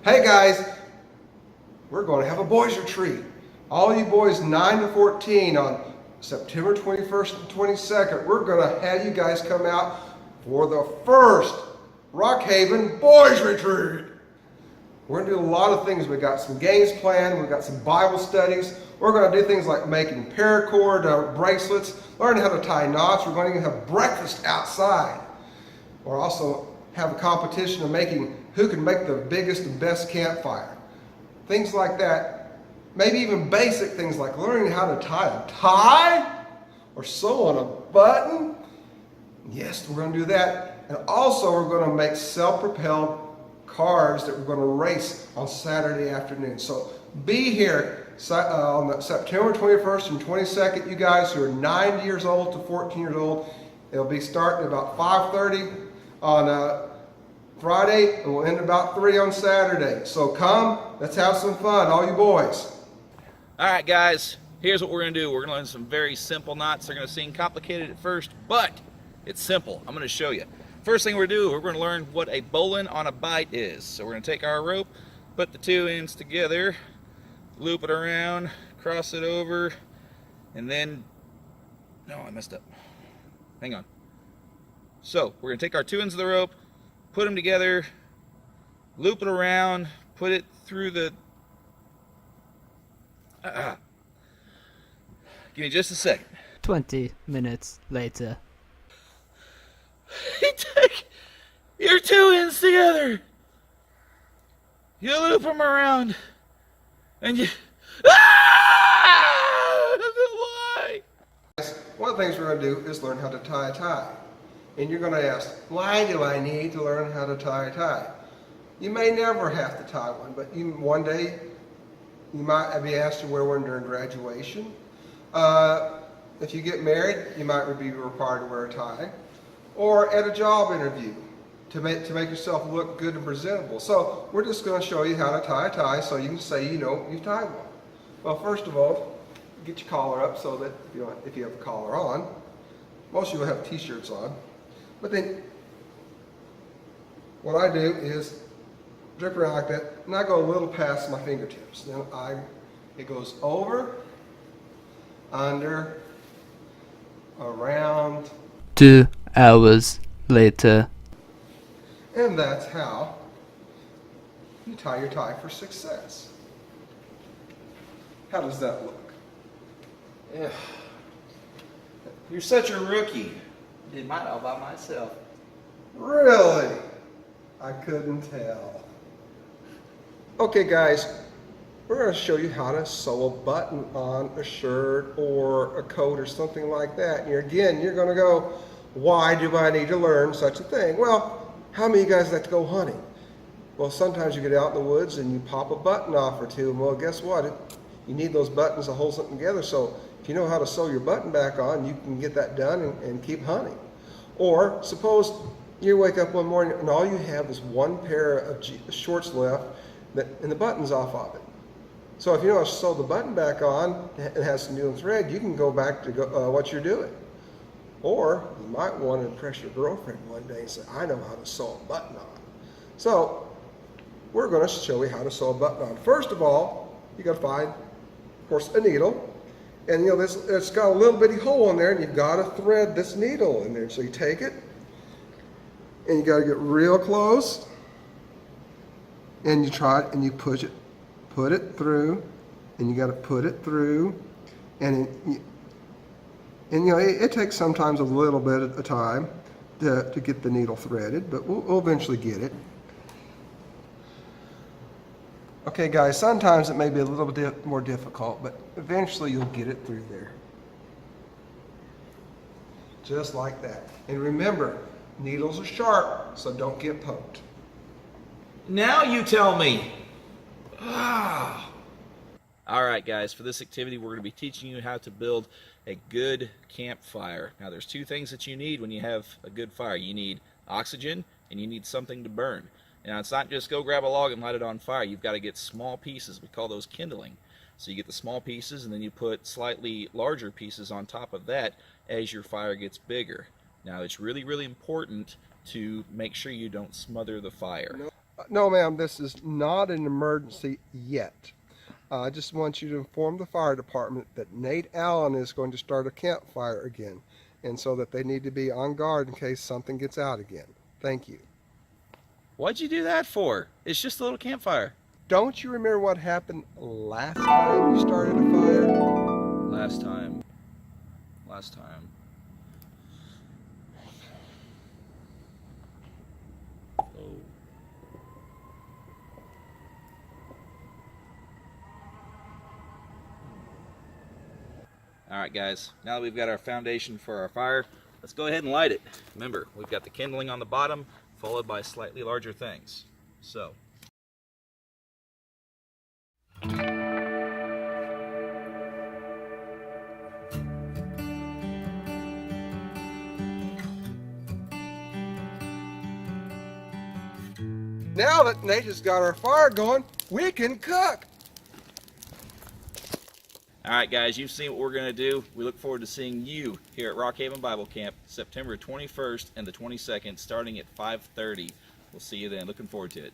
Hey guys, we're going to have a boys retreat. All you boys 9 to 14 on September 21st and 22nd, we're going to have you guys come out for the first Rock Haven boys retreat. We're going to do a lot of things. We've got some games planned, we've got some Bible studies. We're going to do things like making paracord bracelets, learning how to tie knots. We're going to have breakfast outside. We'll also have a competition of making who can make the biggest and best campfire. Things like that. Maybe even basic things like learning how to tie a tie or sew on a button. Yes, we're going to do that. And also we're going to make self-propelled cars that we're going to race on Saturday afternoon. So be here on September 21st and 22nd, you guys who are 9 years old to 14 years old. It'll be starting about 5:30 on Friday, and we'll end about 3 on Saturday. So come, let's have some fun, all you boys. All right, guys, here's what we're going to do. We're going to learn some very simple knots. They're going to seem complicated at first, but it's simple. I'm going to show you. First thing we're going to learn what a bowline on a bite is. So we're going to take our rope, put the two ends together, loop it around, cross it over, and then, no, I messed up. Hang on. So we're going to take our two ends of the rope, put them together, loop it around, put it through the... Give me just a second. 20 minutes later. You take your two ends together, you loop them around, and you... Why? One of the things we're going to do is learn how to tie a tie. And you're going to ask, why do I need to learn how to tie a tie? You may never have to tie one, but one day you might be asked to wear one during graduation. If you get married, you might be required to wear a tie. Or at a job interview to make yourself look good and presentable. So we're just going to show you how to tie a tie so you can say you know you've tied one. Well, first of all, get your collar up so that if you have a collar on. Most of you will have t-shirts on. But then what I do is drip around like that, and I go a little past my fingertips. Then it goes over, under, around. 2 hours later. And that's how you tie your tie for success. How does that look? Yeah. You're such a rookie. I did mine all by myself. Really? I couldn't tell. Okay guys, we're going to show you how to sew a button on a shirt or a coat or something like that. And again, you're going to go, why do I need to learn such a thing? Well, how many of you guys like to go hunting? Well, sometimes you get out in the woods and you pop a button off or two, and well, guess what? You need those buttons to hold something together. So if you know how to sew your button back on, you can get that done and keep hunting. Or suppose you wake up one morning and all you have is one pair of shorts left and the button's off of it. So if you know how to sew the button back on and it has some needle and thread, you can go back to what you're doing. Or you might want to impress your girlfriend one day and say, I know how to sew a button on. So we're going to show you how to sew a button on. First of all, you got to find, of course, a needle. And it's got a little bitty hole in there, and you've got to thread this needle in there. So you take it, and you got to get real close, and you try it, and you put it through, and you got to put it through, and it takes sometimes a little bit of time to get the needle threaded, but we'll eventually get it. Okay guys, sometimes it may be a little bit more difficult, but eventually you'll get it through there. Just like that. And remember, needles are sharp, so don't get poked. Now you tell me. Ah. All right, guys, for this activity, we're going to be teaching you how to build a good campfire. Now, there's two things that you need when you have a good fire. You need oxygen, and you need something to burn. Now, it's not just go grab a log and light it on fire. You've got to get small pieces. We call those kindling. So you get the small pieces, and then you put slightly larger pieces on top of that as your fire gets bigger. Now, it's really, really important to make sure you don't smother the fire. No, ma'am, this is not an emergency yet. I just want you to inform the fire department that Nate Allen is going to start a campfire again, and so that they need to be on guard in case something gets out again. Thank you. What'd you do that for? It's just a little campfire. Don't you remember what happened last time you started a fire? Last time. Oh. Alright guys, now that we've got our foundation for our fire, let's go ahead and light it. Remember, we've got the kindling on the bottom, followed by slightly larger things. So. Now that Nate has got our fire going, we can cook. Alright guys, you've seen what we're going to do. We look forward to seeing you here at Rock Haven Bible Camp, September 21st and the 22nd, starting at 5:30. We'll see you then. Looking forward to it.